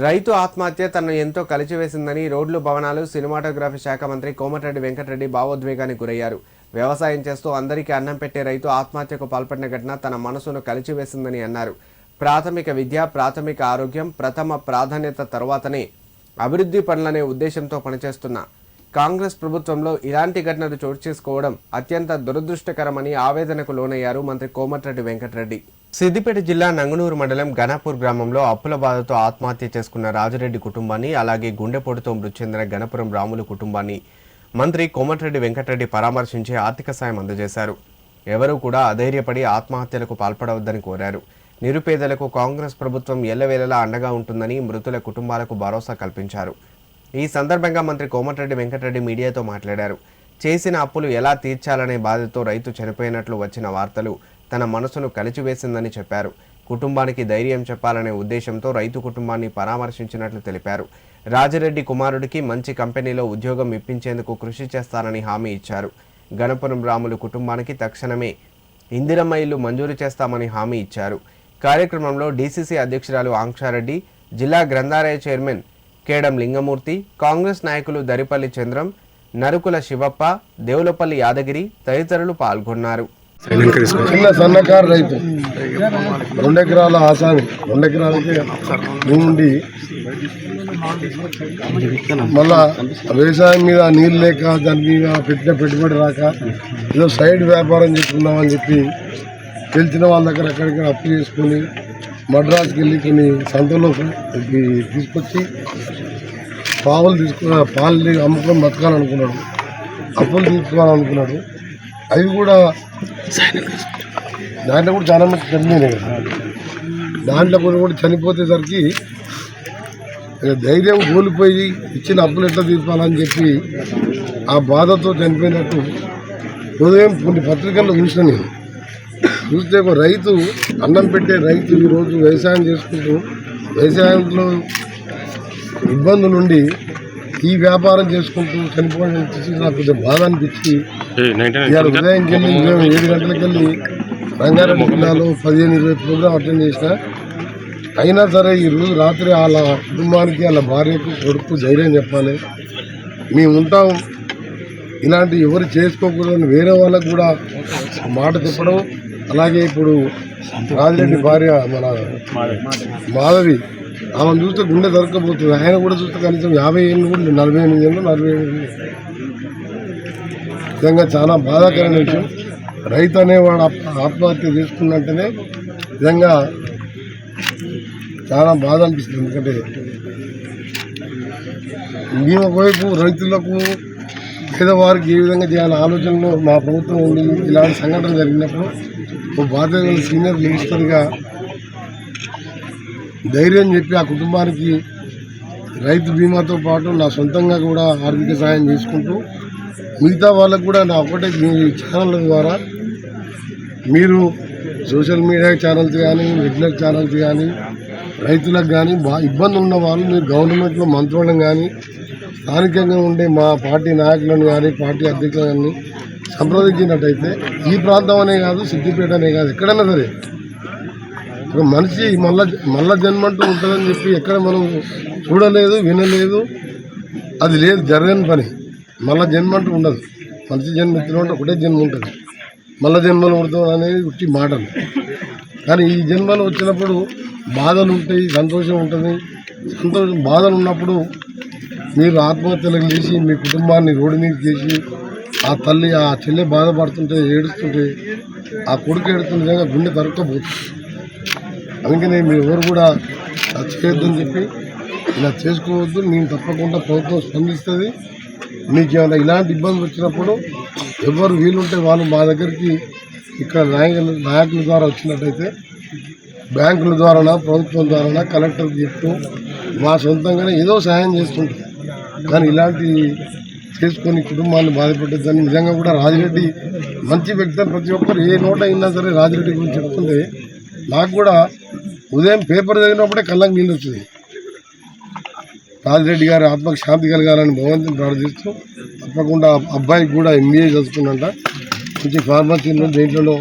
రైతు ఆత్మహత్య తనను ఎంతో కలిచివేసిందని రోడ్లు భవనాలు సినిమాటోగ్రఫీ శాఖ మంత్రి కోమటిరెడ్డి వెంకటరెడ్డి భావోద్వేగానికి గురయ్యారు. వ్యవసాయం చేస్తూ అందరికీ అన్నం పెట్టే రైతు ఆత్మహత్యకు పాల్పడిన ఘటన తన మనసును కలిచివేసిందని అన్నారు. ప్రాథమిక విద్య, ప్రాథమిక ఆరోగ్యం ప్రథమ ప్రాధాన్యత తర్వాతనే అభివృద్ధి పనులనే ఉద్దేశంతో పనిచేస్తున్న కాంగ్రెస్ ప్రభుత్వంలో ఇలాంటి ఘటనలు చోటు చేసుకోవడం అత్యంత దురదృష్టకరమని ఆవేదనకు లోనయ్యారు మంత్రి కోమటిరెడ్డి వెంకటరెడ్డి. సిద్దిపేట జిల్లా నంగునూరు మండలం గణపూర్ గ్రామంలో అప్పుల బాధతో ఆత్మహత్య చేసుకున్న రాజరెడ్డి కుటుంబాన్ని, అలాగే గుండెపోటుతో మృతి చెందిన గణపురం రాములు కుటుంబాన్ని మంత్రి కోమటిరెడ్డి వెంకటరెడ్డి పరామర్శించి ఆర్థిక సాయం అందజేశారు. ఎవరూ కూడా అధైర్యపడి ఆత్మహత్యలకు పాల్పడవద్దని కోరారు. నిరుపేదలకు కాంగ్రెస్ ప్రభుత్వం ఎల్లవేళలా అండగా ఉంటుందని మృతుల కుటుంబాలకు భరోసా కల్పించారు. ఈ సందర్భంగా మంత్రి కోమటిరెడ్డి వెంకటరెడ్డి మీడియాతో మాట్లాడారు. చేసిన అప్పులు ఎలా తీర్చాలనే బాధతో రైతు చనిపోయినట్లు వచ్చిన వార్తలు తన మనసును కలిచివేసిందని చెప్పారు. కుటుంబానికి ధైర్యం చెప్పాలనే ఉద్దేశంతో రైతు కుటుంబాన్ని పరామర్శించినట్లు తెలిపారు. రాజిరెడ్డి కుమారుడికి మంచి కంపెనీలో ఉద్యోగం ఇప్పించేందుకు కృషి చేస్తానని హామీ ఇచ్చారు. గణపురం రాములు కుటుంబానికి తక్షణమే ఇందిరమ్మ ఇల్లు మంజూరు చేస్తామని హామీ ఇచ్చారు. కార్యక్రమంలో డీసీసీ అధ్యక్షురాలు ఆంక్షారెడ్డి, జిల్లా గ్రంథాలయ చైర్మన్ కేడం లింగమూర్తి, కాంగ్రెస్ నాయకులు దరిపల్లి చంద్రం, నరుకుల శివప్ప, దేవులపల్లి యాదగిరి తదితరులు పాల్గొన్నారు. చిన్న సన్నకారు రైతు 2 ఎకరాల ఆసామి 2 ఎకరాలకి భూమి మళ్ళా వ్యవసాయం మీద నీళ్ళు లేక దాని మీద పెట్టిన పెట్టుబడి రాక ఏదో సైడ్ వ్యాపారం చేసుకుందామని చెప్పి తెలిసిన వాళ్ళ దగ్గర అక్కడికి అప్పు చేసుకొని మద్రాసుకి వెళ్ళి కొన్ని సంతలో తీసుకొచ్చి పాలు అమ్ముకొని బతకాలనుకున్నాడు. అప్పులు తీసుకోవాలనుకున్నాడు. అవి కూడా దాంట్లో కూడా చాలా మంది చనిపోయినాయి కదా. దాంట్లో కూడా చనిపోతేసరికి ధైర్యం కోల్పోయి ఇచ్చిన అప్పులు ఎట్లా తీర్పాలని చెప్పి ఆ బాధతో చనిపోయినట్టు ఉదయం కొన్ని పత్రికల్లో చూసిన నేను. చూస్తే ఒక రైతు, అన్నం పెట్టే రైతు ఈరోజు వ్యవసాయం చేసుకుంటూ వ్యవసాయంలో ఇబ్బందులుండి ఈ వ్యాపారం చేసుకుంటూ చనిపోవడం చూసి నాకు కొంచెం బాధ అనిపించి ఇవాళ ఉదయం వెళ్ళి 7 గంటలకు వెళ్ళి రంగారెడ్డి జిల్లాలో 15-20 ప్రోగ్రాం అటెండ్ చేసిన. అయినా సరే ఈరోజు రాత్రి వాళ్ళ కుటుంబానికి, వాళ్ళ భార్యకు, కొడుకు ధైర్యం చెప్పాలి, మేము ఉంటాం, ఇలాంటి ఎవరు చేసుకోకూడదని వేరే వాళ్ళకు కూడా మాట చెప్పడం. అలాగే ఇప్పుడు రాజిరెడ్డి భార్య మన మాధవి, ఆమెను చూస్తే గుండె దొరకపోతుంది. ఆయన కూడా చూస్తే కనీసం 50 ఏళ్ళు కూడా 48 ఏళ్ళు 47 నిజంగా చాలా బాధాకరమైన విషయం. రైతు అనేవాడు ఆత్మహత్య చేసుకున్నట్టనే నిజంగా చాలా బాధ అనిపిస్తుంది. ఎందుకంటే మేము ఒకవైపు రైతులకు, పేదవారికి ఏ విధంగా చేయాలని ఆలోచనలో మా ప్రభుత్వం ఉండి ఇలాంటి సంఘటన జరిగినప్పుడు ఒక బాధ్యత సీనియర్ మినిస్టర్గా ధైర్యం చెప్పి ఆ కుటుంబానికి రైతు బీమాతో పాటు నా సొంతంగా కూడా ఆర్థిక సాయం చేసుకుంటూ మిగతా వాళ్ళకు కూడా నా ఒకటే మీ ఛానళ్ళ ద్వారా, మీరు సోషల్ మీడియా ఛానల్స్ కానీ, రెగ్యులర్ ఛానల్స్ కానీ, రైతులకు కానీ ఇబ్బంది ఉన్న వాళ్ళు మీరు గవర్నమెంట్లో మంత్రులను కానీ, స్థానికంగా ఉండే మా పార్టీ నాయకులను కానీ, పార్టీ అధ్యక్షులను సంప్రదించినట్టయితే ఈ ప్రాంతం అనే కాదు, సిద్దిపేట అనే కాదు, ఎక్కడైనా సరే ఒక మనిషి మళ్ళా జన్మంటూ ఉంటుందని చెప్పి ఎక్కడ మనం చూడలేదు, వినలేదు, అది లేదు, జరగని పని. మళ్ళా జన్మంటూ ఉండదు. మనిషి జన్మ ఎత్తినట్టు ఒకటే జన్మ ఉంటుంది. మళ్ళా జన్మలు పుడతాం అనేది ఉట్టి మాటలు. కానీ ఈ జన్మలు వచ్చినప్పుడు బాధలు ఉంటాయి, సంతోషం ఉంటుంది. బాధలు ఉన్నప్పుడు మీరు ఆత్మహత్యలకు చేసి మీ కుటుంబాన్ని రోడ్డు మీద చేసి ఆ తల్లి, ఆ చెల్లె బాధపడుతుంటే, ఏడుస్తుంటే, ఆ కొడుకు ఏడుతున్న విధంగా గుండె తరక్కపోతుంది. అందుకనే మీరు ఎవరు కూడా చేయొద్దని చెప్పి, ఇలా చేసుకోవద్దు. మేము తప్పకుండా ప్రభుత్వం స్పందిస్తుంది. మీకు ఏమైనా ఇలాంటి ఇబ్బందులు వచ్చినప్పుడు ఎవరు వీలుంటే వాళ్ళు మా దగ్గరికి ఇక్కడ నాయకుల ద్వారా వచ్చినట్టయితే బ్యాంకుల ద్వారా, ప్రభుత్వం ద్వారా, కలెక్టర్కి చెప్తూ మా సొంతంగానే ఏదో సహాయం చేసుకుంటాం. కానీ ఇలాంటి చేసుకొని కుటుంబాన్ని బాధపెట్టద్దని నిజంగా కూడా రాజిరెడ్డి మంచి వ్యక్తి అని ప్రతి ఒక్కరు ఏ నోట అయినా సరే రాజిరెడ్డి గురించి చెప్తుంటే నాకు కూడా ఉదయం పేపర్ చదివినప్పుడే కళ్ళకి నీళ్ళు వచ్చింది. రాజిరెడ్డి గారి ఆత్మకు శాంతి కలగాలని భగవంతుని ప్రార్థిస్తూ తప్పకుండా అబ్బాయికి కూడా MBA చదువుకున్నంట, మంచి ఫార్మసీలో దేంట్లో